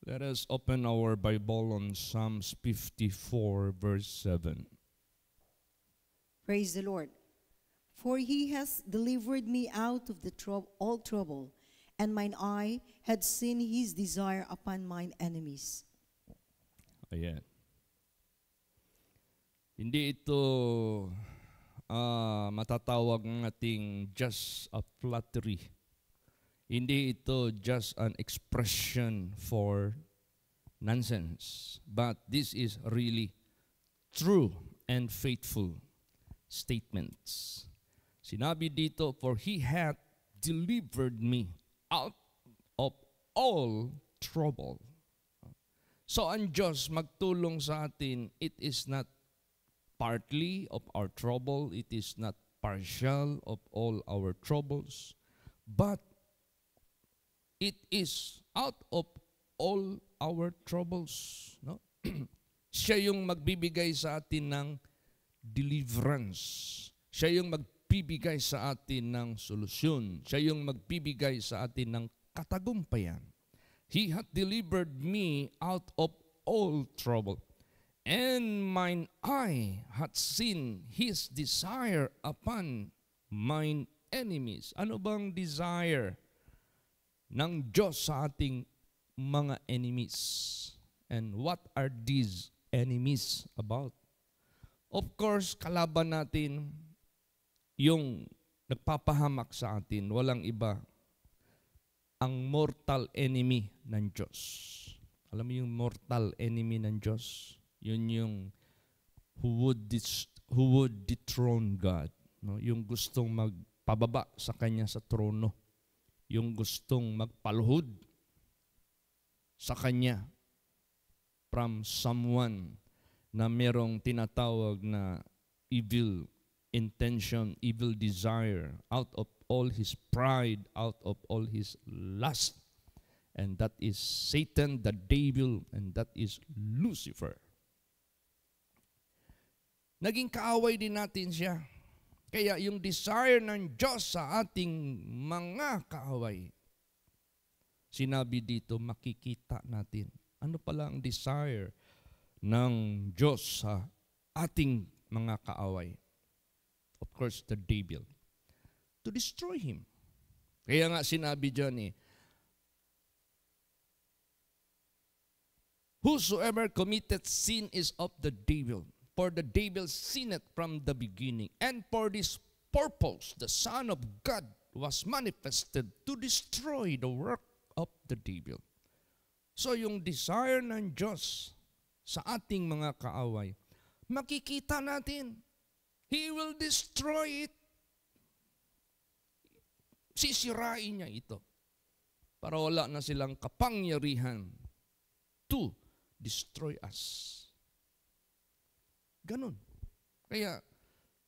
Let us open our Bible on Psalms 54, verse 7. Praise the Lord. For he has delivered me out of the all trouble, and mine eye had seen his desire upon mine enemies. Ayan. Hindi ito matatawag ng ating just a flattery. Hindi ito just an expression for nonsense. But this is really true and faithful statements. Sinabi dito, for he hath delivered me out of all trouble. So ang Diyos magtulong sa atin, it is not partly of our trouble, it is not partial of all our troubles, but it is out of all our troubles. No? Siya yung magbibigay sa atin ng deliverance. Siya yung magbibigay sa atin ng solusyon. Siya yung magbibigay sa atin ng katagumpayan. He hath delivered me out of all trouble, and mine eye hath seen his desire upon mine enemies. Ano bang desire ng Diyos sa ating mga enemies? And what are these enemies about? Of course, kalaban natin yung nagpapahamak sa atin, walang iba, ang mortal enemy ng Diyos. Alam mo yung mortal enemy ng Diyos? Yun yung who would dethrone God. No? Yung gustong magpababa sa Kanya sa trono. Yung gustong magpaluhod sa Kanya from someone na merong tinatawag na evil intention, evil desire, out of all his pride, out of all his lust. And that is Satan, the devil, and that is Lucifer. Naging kaaway din natin siya. Kaya yung desire ng Diyos sa ating mga kaaway, sinabi dito, makikita natin. Ano pala ang desire ng Diyos sa ating mga kaaway? Of course, the devil. To destroy him. Kaya nga sinabi dyan whosoever committed sin is of the devil. For the devil sinned from the beginning. And for this purpose, the Son of God was manifested to destroy the work of the devil. So yung desire ng Diyos sa ating mga kaaway, makikita natin. He will destroy it. Sisirain niya ito. Para wala na silang kapangyarihan to destroy us. Ganon. Kaya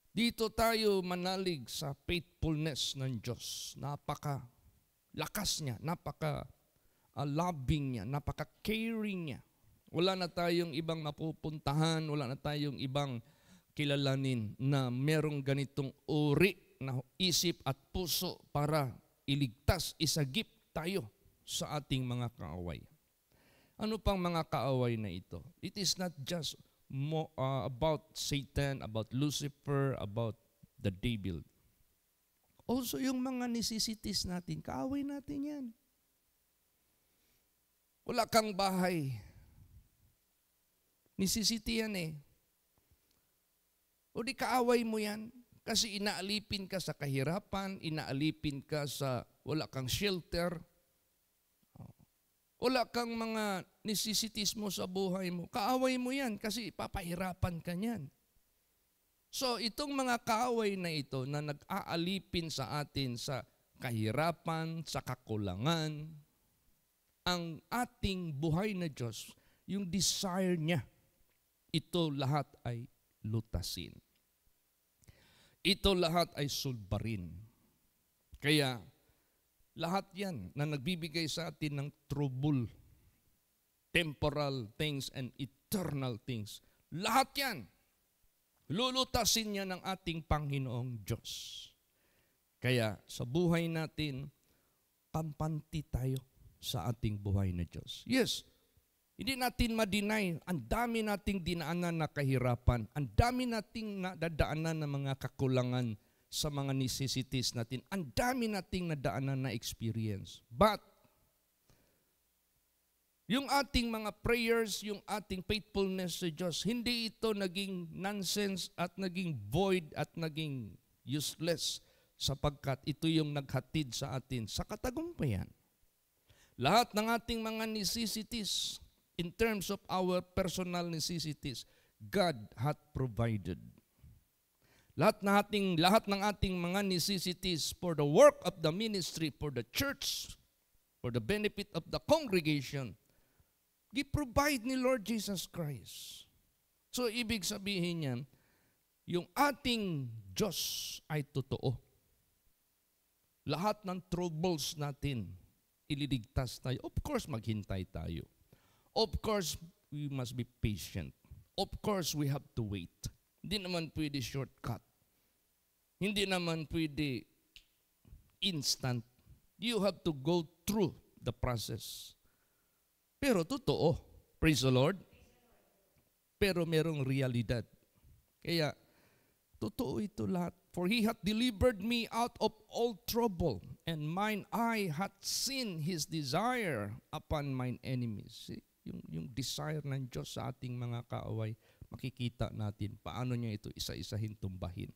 dito tayo manalig sa faithfulness ng Diyos. Napaka-lakas niya, napaka-loving niya, napaka-caring niya. Wala na tayong ibang mapupuntahan, wala na tayong ibang kilalanin na merong ganitong uri na isip at puso para iligtas, isagip tayo sa ating mga kaaway. Ano pang mga kaaway na ito? It is not just about Satan, about Lucifer, about the devil. Also yung mga necessities natin, kaaway natin yan. Wala kang bahay. Necessity yan O di kaaway mo yan. Kasi inaalipin ka sa kahirapan, inaalipin ka sa wala kang shelter, wala kang mga necessities mo sa buhay mo. Kaaway mo yan kasi papahirapan ka niyan. So itong mga kaaway na ito na nag-aalipin sa atin sa kahirapan, sa kakulangan, ang ating buhay na Diyos, yung desire niya, ito lahat ay lutasin. Ito lahat ay sulbarin. Kaya lahat yan na nagbibigay sa atin ng trouble, temporal things and eternal things, lahat yan, lulutasin niya ng ating Panginoong Diyos. Kaya sa buhay natin, kampante tayo sa ating buhay na Diyos. Yes, Hindi natin ma-deny, ang dami nating dinaanan na kahirapan, ang dami nating nadadaanan na mga kakulangan sa mga necessities natin, ang dami nating nadaanan na experience. But, yung ating mga prayers, yung ating faithfulness sa Diyos, hindi ito naging nonsense at naging void at naging useless sapagkat ito yung naghatid sa atin sa katagumpayan. Lahat ng ating mga necessities, in terms of our personal necessities, God hath provided. Lahat ng ating mga necessities for the work of the ministry, for the church, for the benefit of the congregation, gi-provide ni Lord Jesus Christ. So, ibig sabihin niyan, yung ating Diyos ay totoo. Lahat ng troubles natin, ililigtas tayo. Of course, maghintay tayo. Of course, we must be patient. Of course, we have to wait. Hindi naman pwede shortcut. Hindi naman pwede instant. You have to go through the process. Pero totoo, praise the Lord. Pero merong realidad. Kaya, totoo ito lahat. For He hath delivered me out of all trouble, and mine eye hath seen His desire upon mine enemies. See? Yung desire ng Diyos sa ating mga kaaway, makikita natin paano niya ito isa-isahin tumbahin.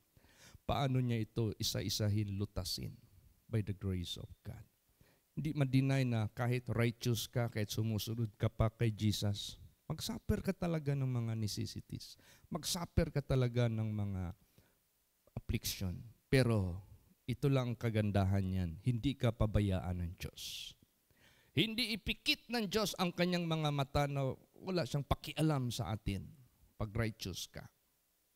Paano niya ito isa-isahin lutasin by the grace of God. Hindi ma-deny na kahit righteous ka, kahit sumusunod ka pa kay Jesus, mag-suffer ka talaga ng mga necessities. Mag-suffer ka talaga ng mga affliction. Pero ito lang ang kagandahan niyan, hindi ka pabayaan ng Diyos. Hindi ipikit ng Diyos ang kanyang mga mata na wala siyang pakialam sa atin pag righteous ka.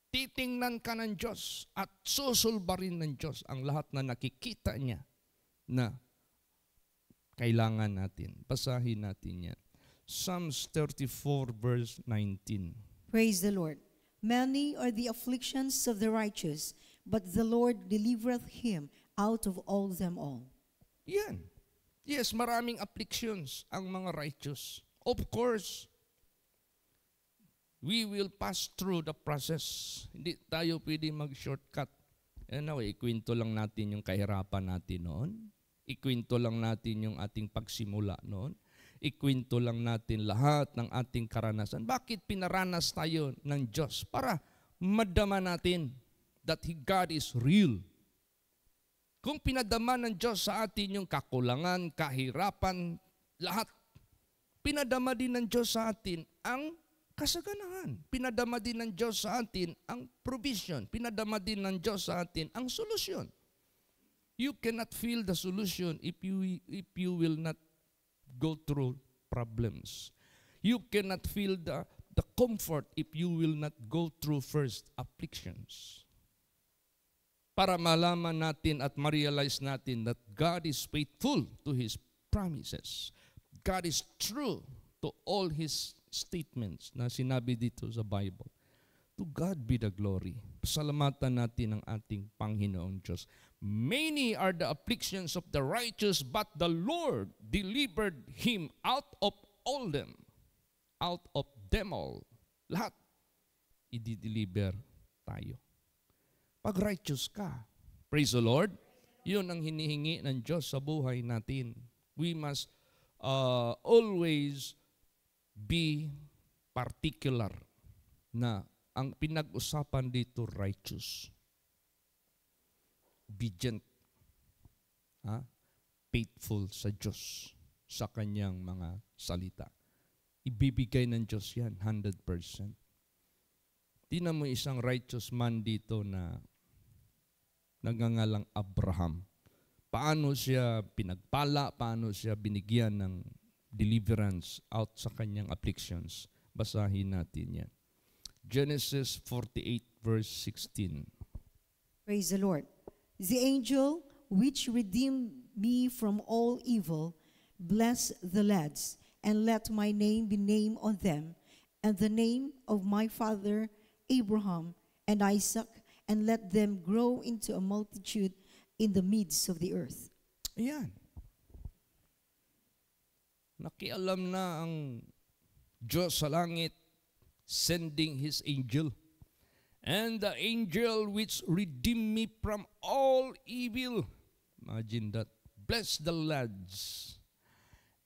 Titingnan ka ng Diyos at susulbarin ng Diyos ang lahat na nakikita niya na kailangan natin. Basahin natin yan. Psalms 34 verse 19. Praise the Lord. Many are the afflictions of the righteous, but the Lord delivereth him out of all them all. Yan. Yes, maraming afflictions ang mga righteous. Of course, we will pass through the process. Hindi tayo pwede mag-shortcut. Anyway, ikwento lang natin yung kahirapan natin noon. Ikwento lang natin yung ating pagsimula noon. Ikwento lang natin lahat ng ating karanasan. Bakit pinaranas tayo ng Diyos? Para madama natin that God is real. Kung pinadama ng Diyos sa atin yung kakulangan, kahirapan, lahat, pinadama din ng Diyos sa atin ang kasaganahan. Pinadama din ng Diyos sa atin ang provision. Pinadama din ng Diyos sa atin ang solusyon. You cannot feel the solution if you will not go through problems. You cannot feel the comfort if you will not go through first afflictions. Para malaman natin at ma-realize natin that God is faithful to His promises. God is true to all His statements na sinabi dito sa Bible. To God be the glory. Pasalamatan natin ang ating Panginoong Diyos. Many are the afflictions of the righteous, but the Lord delivered him out of all them. Out of them all. Lahat, i-deliver tayo. Pag righteous ka, praise the Lord, yun ang hinihingi ng Diyos sa buhay natin. We must always be particular na ang pinag-usapan dito righteous, obedient, faithful sa Diyos, sa kanyang mga salita. Ibibigay ng Diyos yan, 100%. Tingnan mo isang righteous man dito na nagngangalang Abraham. Paano siya pinagpala, paano siya binigyan ng deliverance out sa kanyang afflictions. Basahin natin yan. Genesis 48 verse 16. Praise the Lord. The angel which redeemed me from all evil, bless the lads, and let my name be named on them, and the name of my father Abraham and Isaac, and let them grow into a multitude in the midst of the earth. Ayan. Nakialam na ang Diyos sa langit, sending His angel. And the angel which redeemed me from all evil. Imagine that. Bless the lads,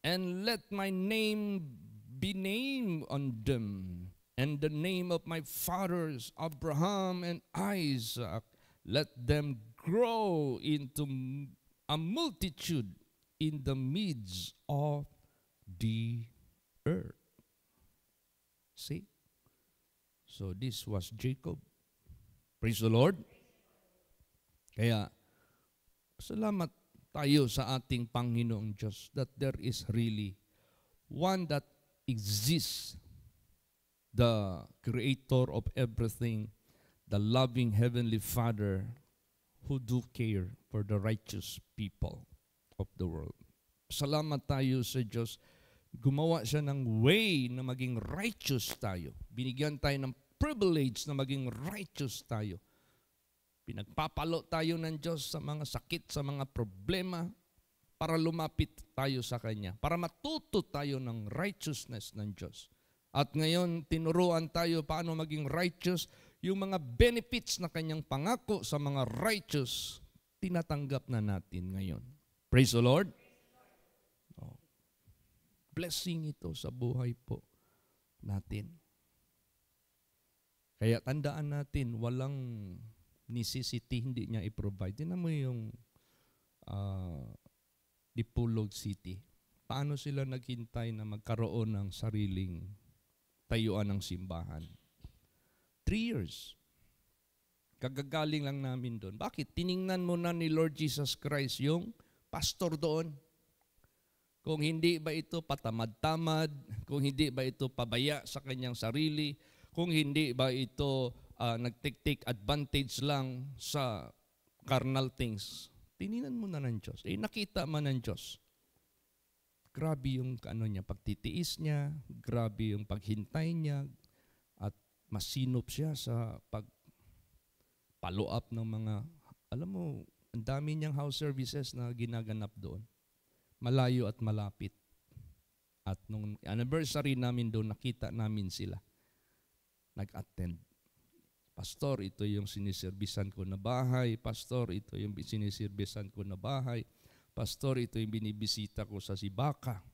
and let my name be named on them, and the name of my fathers Abraham and Isaac. Let them grow into a multitude in the midst of the earth. See? So this was Jacob. Praise the Lord. Kaya, salamat tayo sa ating Panginoong Diyos that there is really one that exists, the creator of everything, the loving Heavenly Father who do care for the righteous people of the world. Salamat tayo sa Diyos. Gumawa siya ng way na maging righteous tayo. Binigyan tayo ng privilege na maging righteous tayo. Pinagpapalo tayo ng Diyos sa mga sakit, sa mga problema, para lumapit tayo sa Kanya, para matuto tayo ng righteousness ng Diyos. At ngayon, tinuruan tayo paano maging righteous, yung mga benefits na Kanyang pangako sa mga righteous, tinatanggap na natin ngayon. Praise the Lord. Oh. Blessing ito sa buhay po natin. Kaya tandaan natin, walang necessity, hindi niya i-provide. Tinan mo yung Dipolog City. Paano sila naghintay na magkaroon ng sariling tayuan ng simbahan? 3 years. Kagagaling lang namin doon. Bakit? Tiningnan mo na ni Lord Jesus Christ yung pastor doon. Kung hindi ba ito patamad-tamad, kung hindi ba ito pabaya sa kanyang sarili, kung hindi ba ito nag-take advantage lang sa carnal things, tininan mo na ng Diyos. Nakita man ng Diyos. Grabe yung pagtitiis niya, grabe yung paghintay niya, at masinop siya sa pag-follow up ng mga, alam mo, ang dami niyang house services na ginaganap doon. Malayo at malapit. At nung anniversary namin doon, nakita namin sila. Nag-attend. Pastor, ito yung siniservisan ko na bahay. Pastor, ito yung siniservisan ko na bahay. Pastor, ito yung binibisita ko sa Sibaka.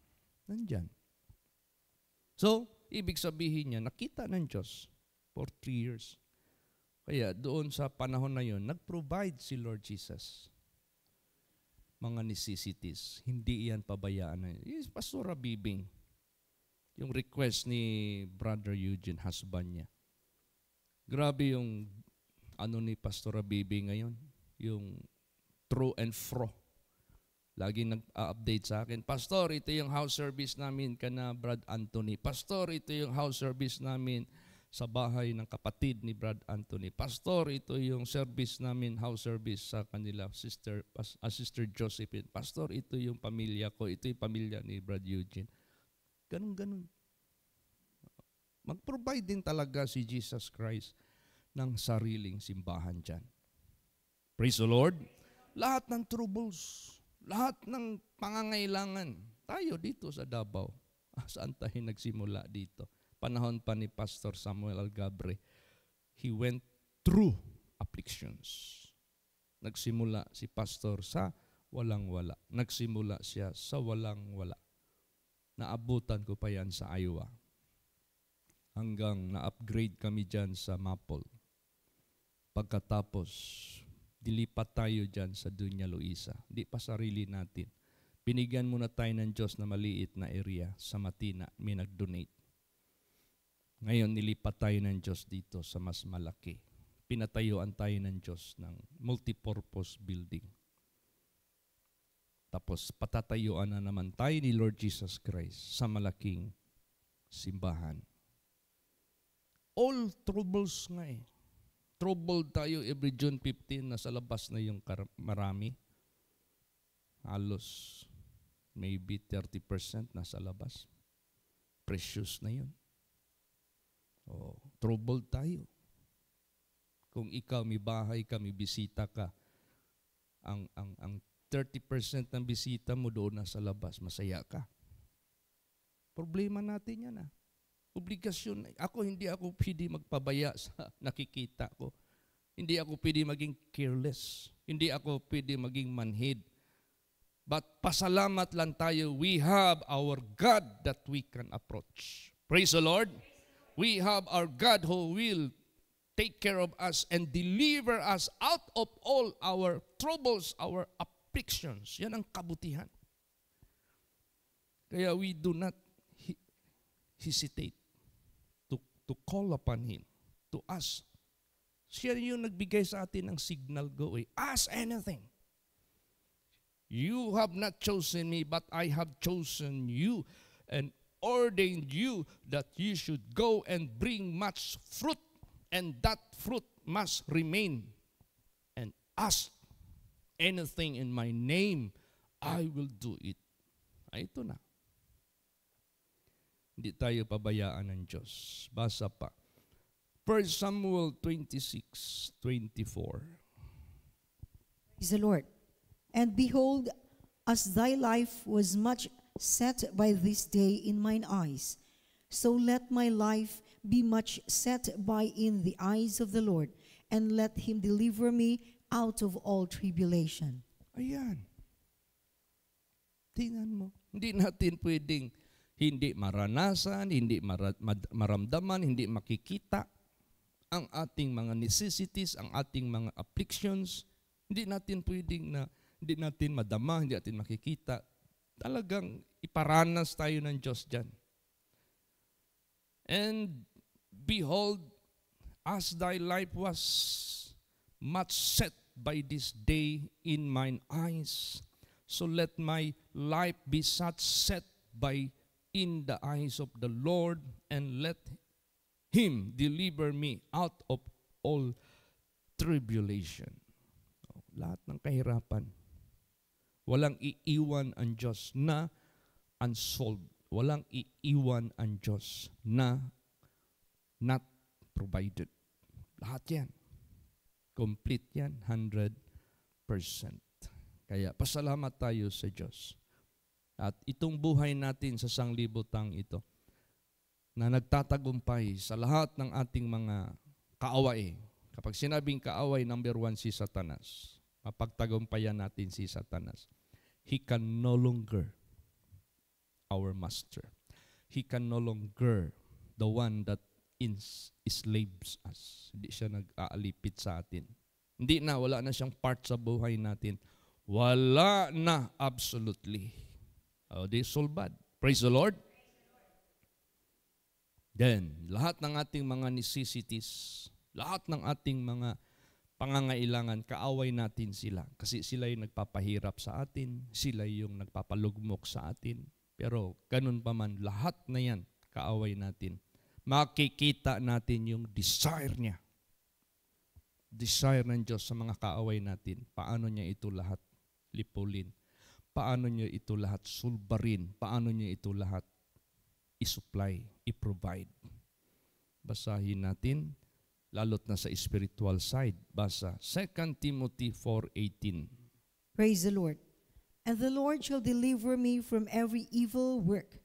Nandyan. So, ibig sabihin niya, nakita ng Diyos for 3 years. Kaya doon sa panahon na yon, nag-provide si Lord Jesus. Mga necessities. Hindi yan pabayaan. Pastor Rabibing, yung request ni Brother Eugene, husband niya. Grabe yung ni Pastor Rabibing ngayon. Yung true and fro. Laging nag-update sa akin, Pastor, ito yung house service namin kana Brad Anthony. Pastor, ito yung house service namin sa bahay ng kapatid ni Brad Anthony. Pastor, ito yung service namin, house service sa kanila, Sister Josephine. Pastor, ito yung pamilya ko. Ito yung pamilya ni Brad Eugene. Ganun. Mag-provide din talaga si Jesus Christ ng sariling simbahan dyan. Praise the Lord. Lahat ng troubles, lahat ng pangangailangan, tayo dito sa Davao. Saan tayo nagsimula dito? Panahon pa ni Pastor Samuel Algabre. He went through afflictions. Nagsimula si Pastor sa walang-wala. Nagsimula siya sa walang-wala. Naabutan ko pa yan sa Iowa. Hanggang na-upgrade kami dyan sa Mapol. Pagkatapos, dilipat tayo dyan sa Dunya Luisa. Di pa sarili natin. Binigyan muna tayo ng Diyos na maliit na area sa Matina. May nag-donate. Ngayon, nilipat tayo ng Diyos dito sa mas malaki. Pinatayuan tayo ng Diyos ng multipurpose building. Tapos, patatayuan na naman tayo ni Lord Jesus Christ sa malaking simbahan. All troubles nga eh. Troubled tayo every June 15 na sa labas na yung marami. Halos maybe 30% na sa labas. Precious na yun. Troubled tayo. Kung ikaw may bahay ka, may bisita ka, ang 30% ng bisita mo doon na sa labas, masaya ka. Problema natin yan . Obligasyon. Hindi ako pwede magpabaya sa nakikita ko. Hindi ako pwede maging careless. Hindi ako pwede maging manhid. But pasalamat lang tayo, we have our God that we can approach. Praise the Lord. We have our God who will take care of us and deliver us out of all our troubles, our afflictions. Yan ang kabutihan. Kaya we do not hesitate to call upon Him, to ask. Siya yung nagbigay sa atin ng signal, go away. Ask anything. You have not chosen me, but I have chosen you and ordained you that you should go and bring much fruit, and that fruit must remain. And ask anything in my name, I will do it. Ito na. Hindi tayo pabayaan ng Diyos. Basa pa. 1 Samuel 26:24. Praise the Lord. And behold, as thy life was much set by this day in mine eyes, so let my life be much set by in the eyes of the Lord, and let Him deliver me out of all tribulation. Ayan. Tingnan mo. Hindi natin pwedeng hindi maranasan, hindi maramdaman, hindi makikita ang ating mga necessities, ang ating mga afflictions. Hindi natin pwedeng hindi natin madama, hindi natin makikita. Talagang iparanas tayo ng Diyos dyan. And behold, as thy life was much set by this day in mine eyes, so let my life be such set by in the eyes of the Lord, and let Him deliver me out of all tribulation. Lahat ng kahirapan. Walang iiwan ang Diyos na unsolved. Walang iiwan ang Diyos na not provided. Lahat yan. Complete yan, 100%. Kaya pasalamat tayo sa Diyos. At itong buhay natin sa sanglibutang ito, na nagtatagumpay sa lahat ng ating mga kaaway. Kapag sinabing kaaway, number 1 si Satanas. Mapagtagumpayan natin si Satanas. He can no longer our master. He can no longer the one that enslaves us. Hindi siya nag-aalipit sa atin. Hindi na, wala na siyang part sa buhay natin. Wala na, absolutely. Oh, this is all bad. Praise the Lord. Then, lahat ng ating mga necessities, lahat ng ating mga pangangailangan, kaaway natin sila. Kasi sila yung nagpapahirap sa atin, sila yung nagpapalugmok sa atin. Pero ganun pa man, lahat na yan, kaaway natin. Makikita natin yung desire niya. Desire ng Diyos sa mga kaaway natin. Paano niya ito lahat lipulin? Paano niya ito lahat sulbarin? Paano niya ito lahat i-supply, i-provide? Basahin natin, lalot na sa spiritual side. Basa, 2 Timothy 4:18. Praise the Lord. And the Lord shall deliver me from every evil work,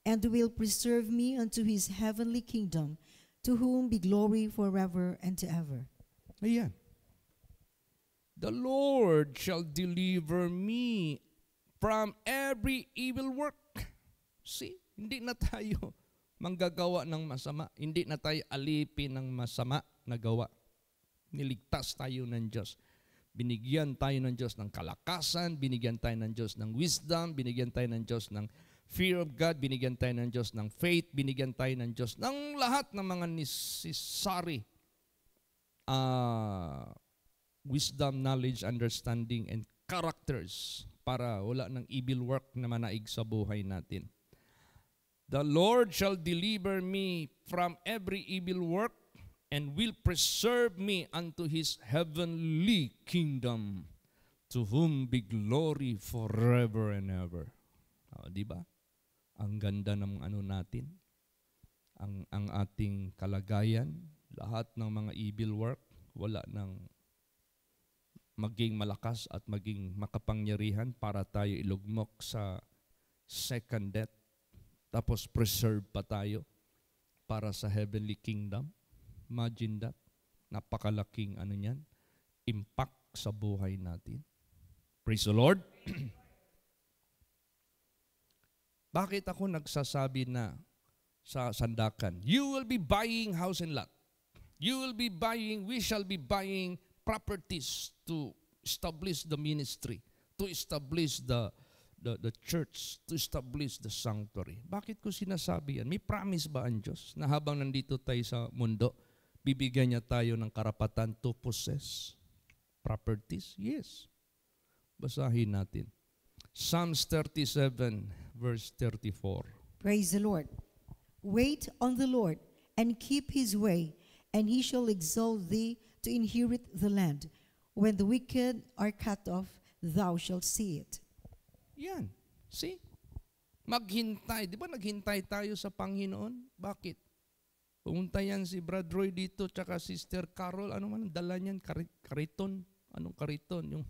and will preserve me unto His heavenly kingdom, to whom be glory forever and ever. Ayan. The Lord shall deliver me from every evil work. See, hindi na tayo manggagawa ng masama. Hindi na tayo alipin ng masama na gawa. Niligtas tayo ng Diyos. Binigyan tayo ng Diyos ng kalakasan, binigyan tayo ng Diyos ng wisdom, binigyan tayo ng Diyos ng fear of God, binigyan tayo ng Diyos ng faith, binigyan tayo ng Diyos ng lahat ng mga necessary wisdom, knowledge, understanding, and characters para wala ng evil work na manaig sa buhay natin. The Lord shall deliver me from every evil work and will preserve me unto His heavenly kingdom, to whom be glory forever and ever. Di ba? Ang ganda ng natin, ang ating kalagayan, lahat ng mga evil work, wala nang maging malakas at maging makapangyarihan para tayo ilugmok sa second death. Tapos preserve pa tayo. para sa heavenly kingdom. Imagine that. Napakalaking impact sa buhay natin. Praise the Lord. Bakit ako nagsasabi na sa sandakan, you will be buying house and lot. We shall be buying properties to establish the ministry, to establish the church, to establish the sanctuary. Bakit ko sinasabi yan? May promise ba ang Diyos na habang nandito tayo sa mundo, bibigyan niya tayo ng karapatan to possess properties? Yes. Basahin natin. Psalms 37, verse 34. Praise the Lord. Wait on the Lord and keep his way, and he shall exalt thee to inherit the land. When the wicked are cut off, thou shalt see it. Yan. See? Maghintay. Di ba naghintay tayo sa Panginoon? Bakit? Pumunta yan si Brad Roy dito, tsaka Sister Carol. Ano man, dala niyan? Kariton. Anong kariton? Yung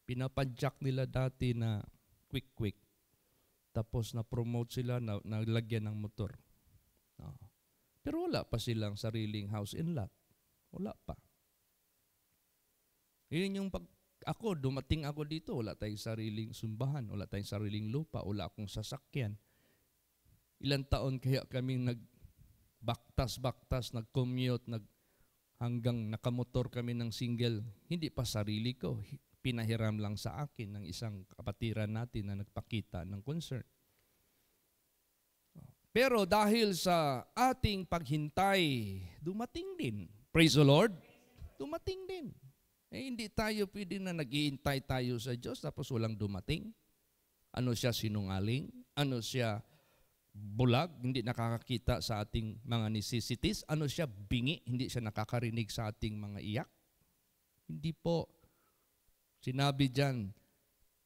pinapadjak nila dati na quick. Tapos na-promote sila, naglagyan ng motor. Pero wala pa silang sariling house and lot. Wala pa. Yun yung dumating ako dito, wala tayong sariling sumbahan, wala tayong sariling lupa, wala akong sasakyan. Ilang taon kaya kaming nagbaktas, nag-commute, hanggang nakamotor kami ng single. Hindi pa sarili ko. Pinahiram lang sa akin ng isang kapatiran natin na nagpakita ng concern. Pero dahil sa ating paghintay, dumating din. Praise the Lord. Dumating din. Hindi tayo pwede na nag-iintay tayo sa Diyos tapos walang dumating. Ano siya, sinungaling? Ano siya, bulag? Hindi nakakakita sa ating mga necessities? Ano siya, bingi? Hindi siya nakakarinig sa ating mga iyak? Hindi po. Sinabi dyan,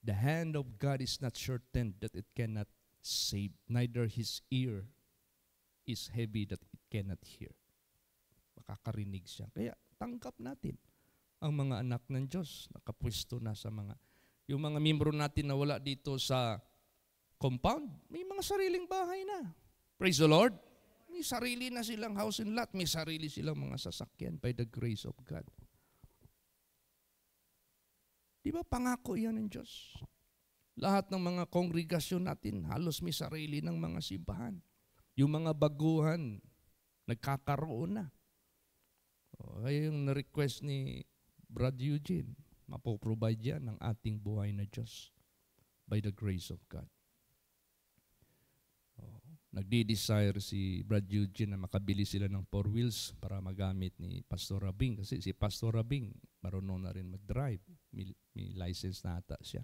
the hand of God is not shortened that it cannot save, neither his ear is heavy that it cannot hear. Makakarinig siya. Kaya tanggap natin ang mga anak ng Diyos, nakapwesto na sa yung mga miyembro natin na wala dito sa compound, may mga sariling bahay na. Praise the Lord. May sarili na silang house and lot, may sarili silang mga sasakyan by the grace of God. Di ba pangako yan ng Diyos? Lahat ng mga kongregasyon natin, halos may sarili ng mga simbahan. Yung mga baguhan, nagkakaroon na. Kaya yung na-request ni Brad Eugene, mapoprovide yan ng ating buhay na Diyos by the grace of God. Nagdi-desire si Brad Eugene na makabili sila ng 4 wheels para magamit ni Pastor Rabing. Kasi si Pastor Rabing, marunong na rin mag-drive. May license na ata siya.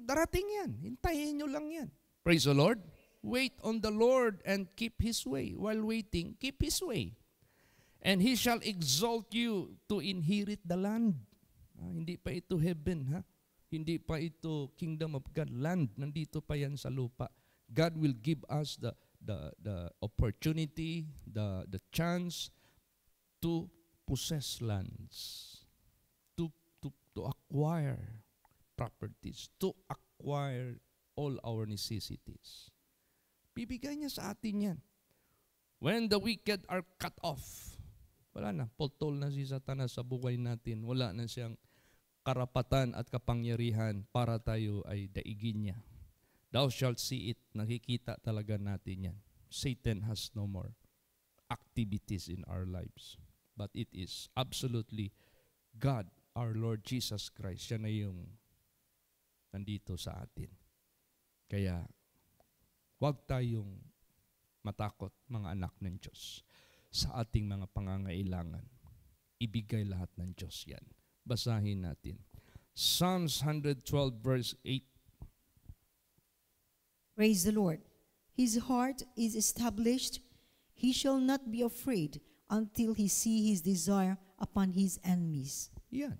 Darating yan. Hintayin nyo lang yan. Praise the Lord. Wait on the Lord and keep His way. While waiting, keep His way. And He shall exalt you to inherit the land. Hindi pa ito heaven, ha? Hindi pa ito kingdom of God. Land, nandito pa yan sa lupa. God will give us the opportunity, the chance to possess lands, to acquire properties, to acquire all our necessities. Bibigyan niya sa atin yan. When the wicked are cut off, wala na, putol na si Satanas sa buhay natin. Wala na siyang karapatan at kapangyarihan para tayo ay daigin niya. Thou shalt see it. Nakikita talaga natin yan. Satan has no more activities in our lives. But it is absolutely God, our Lord Jesus Christ. Siya na yung nandito sa atin. Kaya, huwag tayong matakot, mga anak ng Diyos, sa ating mga pangangailangan. Ibigay lahat ng Diyos yan. Basahin natin. Psalms 112 verse 8. Praise the Lord. His heart is established. He shall not be afraid until he see his desire upon his enemies. Yan.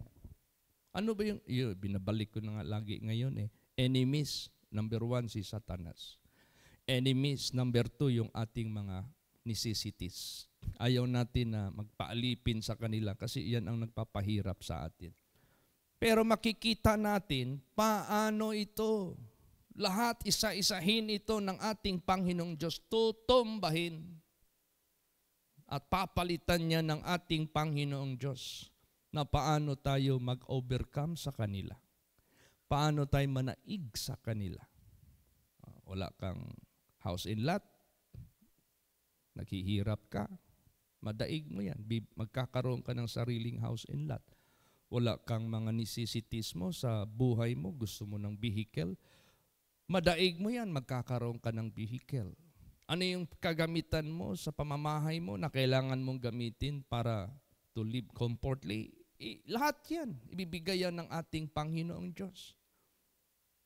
Ano ba yung binabalik ko na nga lagi ngayon eh. Enemies, number 1 si Satanas. Enemies, number 2 yung ating mga necessities. Ayaw natin na magpaalipin sa kanila kasi yan ang nagpapahirap sa atin. Pero makikita natin paano ito Lahat isa-isahin ito ng ating Panginoong Diyos, tutumbahin at papalitan niya ng ating Panginoong Diyos na paano tayo mag-overcome sa kanila. Paano tayo manaig sa kanila. Wala kang house and lot, naghihirap ka, madaig mo yan. Magkakaroon ka ng sariling house and lot. Wala kang mga necessities mo sa buhay mo, gusto mo ng vehicle, madaig mo yan, magkakaroon ka ng vehicle. Ano yung kagamitan mo sa pamamahay mo na kailangan mong gamitin para to live comfortably? Lahat yan, ibibigay yan ng ating Panginoong Diyos.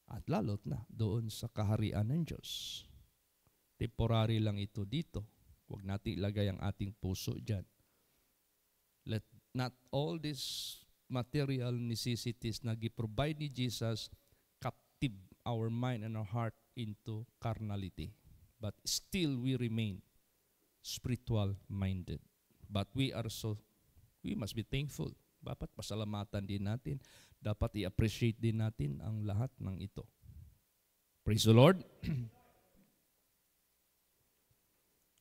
At lalo't na doon sa kaharian ng Diyos. Temporary lang ito dito. Huwag natin ilagay ang ating puso dyan. Let not all these material necessities na gi-provide ni Jesus captive our mind and our heart into carnality. But still we remain spiritual-minded. But we must be thankful. Dapat pasalamatan din natin. Dapat i-appreciate din natin ang lahat ng ito. Praise the Lord.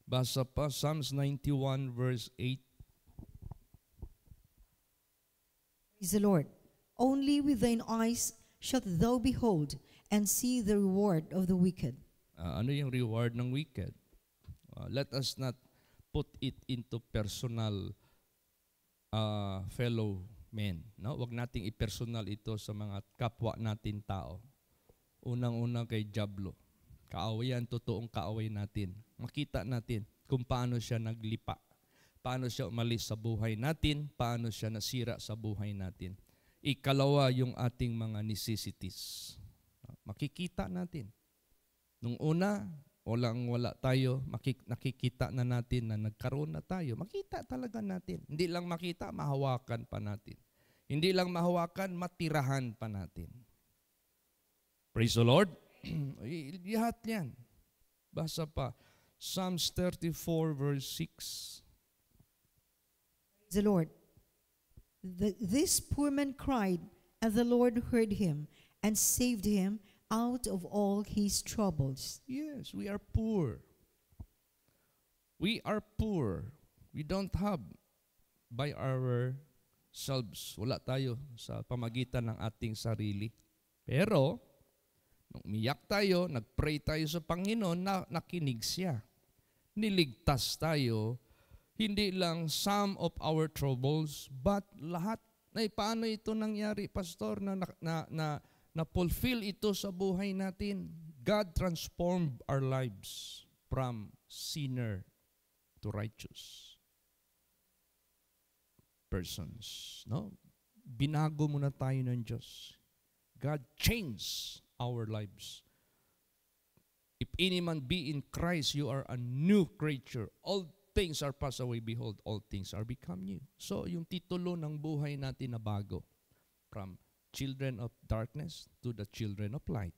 Basa pa Psalms 91 verse 8. Praise the Lord. Only with thine eyes shalt thou behold and see the reward of the wicked. Ano yung reward ng wicked? Let us not put it into personal fellow men. No? Huwag nating i-personal ito sa mga kapwa natin tao. Unang-unang kay Diablo. Kaaway yan, totoong kaaway natin. Makita natin kung paano siya naglipa. Paano siya umalis sa buhay natin. Paano siya nasira sa buhay natin. Ikalawa, yung ating mga necessities. Makikita natin. Nung una, wala tayo, nakikita na natin na nagkaroon na tayo. Makita talaga natin. Hindi lang makita, mahawakan pa natin. Hindi lang mahawakan, matirahan pa natin. Praise the Lord. Lahat yan. Basa pa. Psalms 34 verse 6. Praise the Lord. This poor man cried, and the Lord heard him, and saved him out of all his troubles. Yes, we are poor. We are poor. We don't have by ourselves. Wala tayo sa pamagitan ng ating sarili. Pero, nung umiyak tayo, nag-pray tayo sa Panginoon, nakinig siya. Niligtas tayo, hindi lang some of our troubles, but lahat. Paano ito nangyari, Pastor, na fulfill ito sa buhay natin? God transformed our lives from sinner to righteous persons. No? Binago muna tayo ng Diyos. God changed our lives. If any man be in Christ, you are a new creature. All things are passed away. Behold, all things are become new. So, yung titulo ng buhay natin na bago. From children of darkness to the children of light.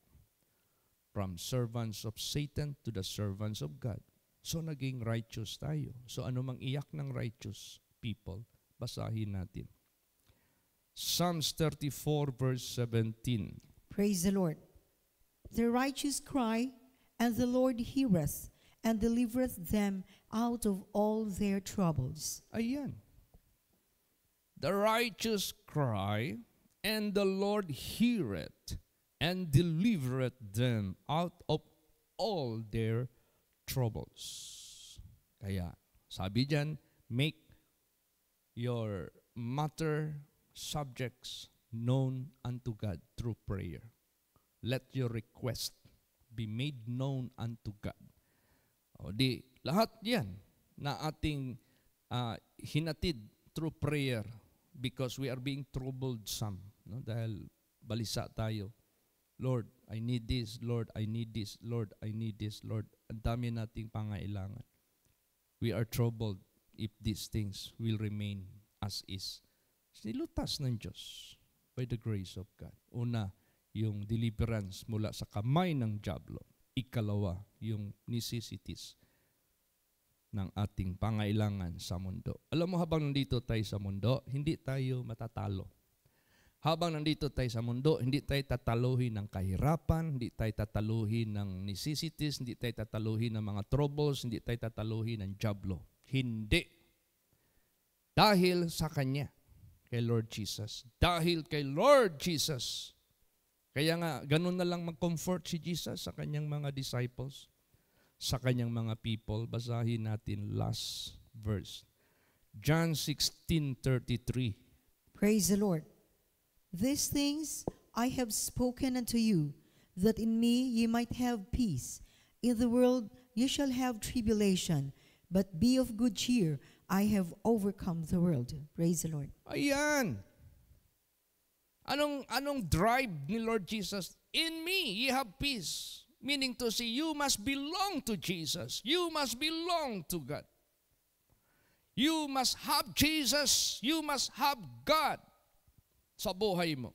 From servants of Satan to the servants of God. So, naging righteous tayo. So, ano mang iyak ng righteous people, basahin natin. Psalms 34 verse 17. Praise the Lord. The righteous cry, and the Lord heareth, and delivereth them out of all their troubles. Ayan. The righteous cry, and the Lord heareth, and delivereth them out of all their troubles. Kaya, sabi diyan, make your matter subjects known unto God through prayer. Let your request be made known unto God. O di, lahat yan na ating hinatid through prayer because we are being troubled some. No? Dahil balisa tayo. Lord, I need this. Lord, I need this. Lord, I need this. Lord, ang dami nating pangailangan. We are troubled if these things will remain as is. Nilutas ng Diyos by the grace of God. Una, yung deliverance mula sa kamay ng Diablo. Ikalawa, yung necessities ng ating pangailangan sa mundo. Alam mo, habang nandito tayo sa mundo, hindi tayo matatalo. Habang nandito tayo sa mundo, hindi tayo tataluhin ng kahirapan, hindi tayo tataluhin ng necessities, hindi tayo tataluhin ng mga troubles, hindi tayo tataluhin ng jablo. Hindi. Dahil sa Kanya, kay Lord Jesus. Dahil kay Lord Jesus. Kaya nga, ganun na lang mag-comfort si Jesus sa Kanyang mga disciples, sa Kanyang mga people. Basahin natin last verse. John 16:33. Praise the Lord. These things I have spoken unto you, that in me ye might have peace. In the world ye shall have tribulation, but be of good cheer. I have overcome the world. Praise the Lord. Ayan. Anong drive ni Lord Jesus? In me ye have peace. Meaning to say, you must belong to Jesus. You must belong to God. You must have Jesus. You must have God sa buhay mo.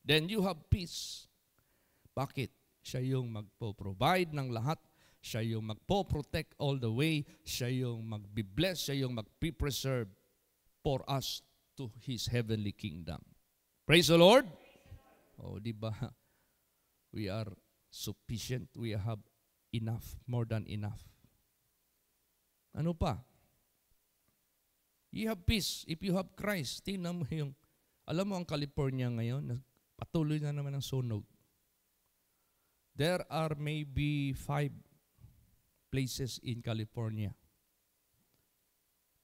Then you have peace. Bakit? Siya yung magpo-provide ng lahat. Siya yung magpo-protect all the way. Siya yung magbi-bless. Siya yung magpi-preserve for us to His heavenly kingdom. Praise the Lord. Oh, di ba? We are sufficient. We have enough, more than enough. Ano pa? You have peace if you have Christ. Tingnan mo yung, alam mo ang California ngayon, patuloy na naman ang sunog. There are maybe 5 places in California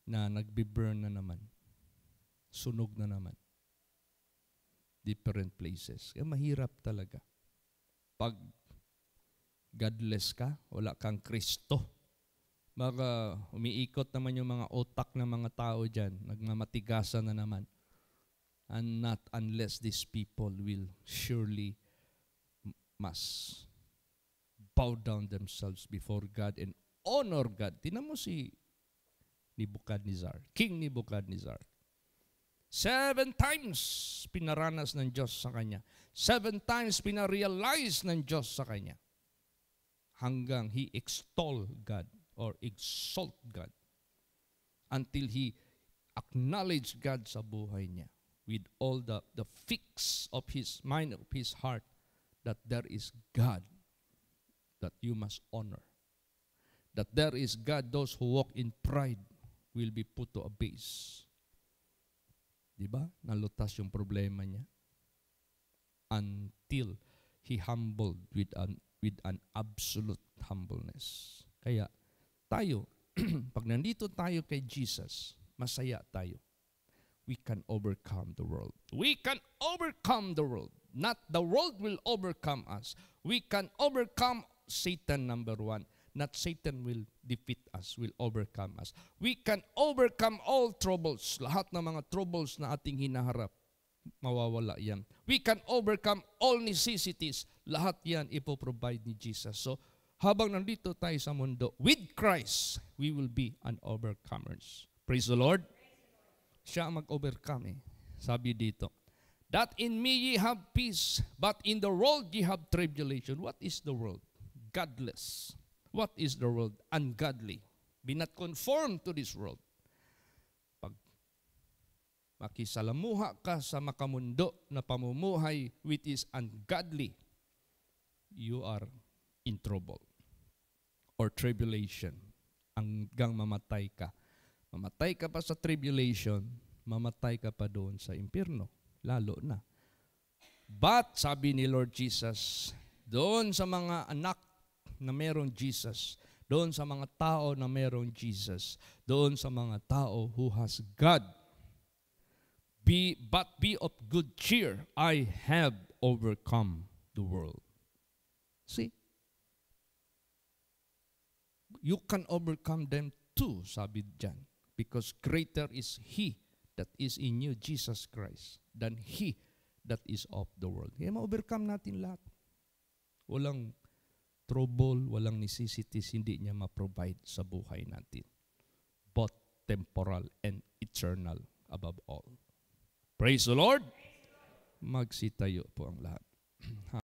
na nagbe-burn na naman. Sunog na naman. Different places. Kaya mahirap talaga. Pag godless ka, wala kang Kristo, baka umiikot naman yung mga otak ng mga tao dyan, nagmamatigasan na naman. And not unless these people will surely must bow down themselves before God and honor God. Tingnan mo si Nebuchadnezzar, King Nebuchadnezzar. 7 times pinaranas ng Diyos sa kanya. 7 times pinarealize ng Diyos sa kanya. Hanggang he extol God or exalt God until he acknowledge God sa buhay niya with all the fix of his mind, of his heart, that there is God that you must honor. That there is God, those who walk in pride will be put to a base. Diba? Nalutas yung problema niya. Until he humbled with an absolute humbleness. Kaya tayo, pag nandito tayo kay Jesus, masaya tayo. We can overcome the world. We can overcome the world. Not the world will overcome us. We can overcome Satan, number 1. Not Satan will defeat us, will overcome us. We can overcome all troubles. Lahat ng mga troubles na ating hinaharap, mawawala yan. We can overcome all necessities. Lahat yan ipoprovide ni Jesus. So, habang nandito tayo sa mundo, with Christ, we will be an overcomers. Praise the Lord. Siya ang mag-overcome eh. Sabi dito, that in me ye have peace, but in the world ye have tribulation. What is the world? Godless. What is the world? Ungodly. Be not conformed to this world. Pag makisalamuha ka sa makamundo na pamumuhay which is ungodly, you are in trouble or tribulation hanggang mamatay ka. Mamatay ka pa sa tribulation, mamatay ka pa doon sa impyerno. Lalo na. But, sabi ni Lord Jesus, doon sa mga anak na merong Jesus, doon sa mga tao na merong Jesus, doon sa mga tao who has God, but be of good cheer, I have overcome the world. See? You can overcome them too, sabi dyan. Because greater is He that is in you, Jesus Christ, than he that is of the world. Kaya ma-overcome natin lahat. Walang trouble, walang necessities, hindi niya ma-provide sa buhay natin. Both temporal and eternal above all. Praise the Lord! Magsitayo po ang lahat.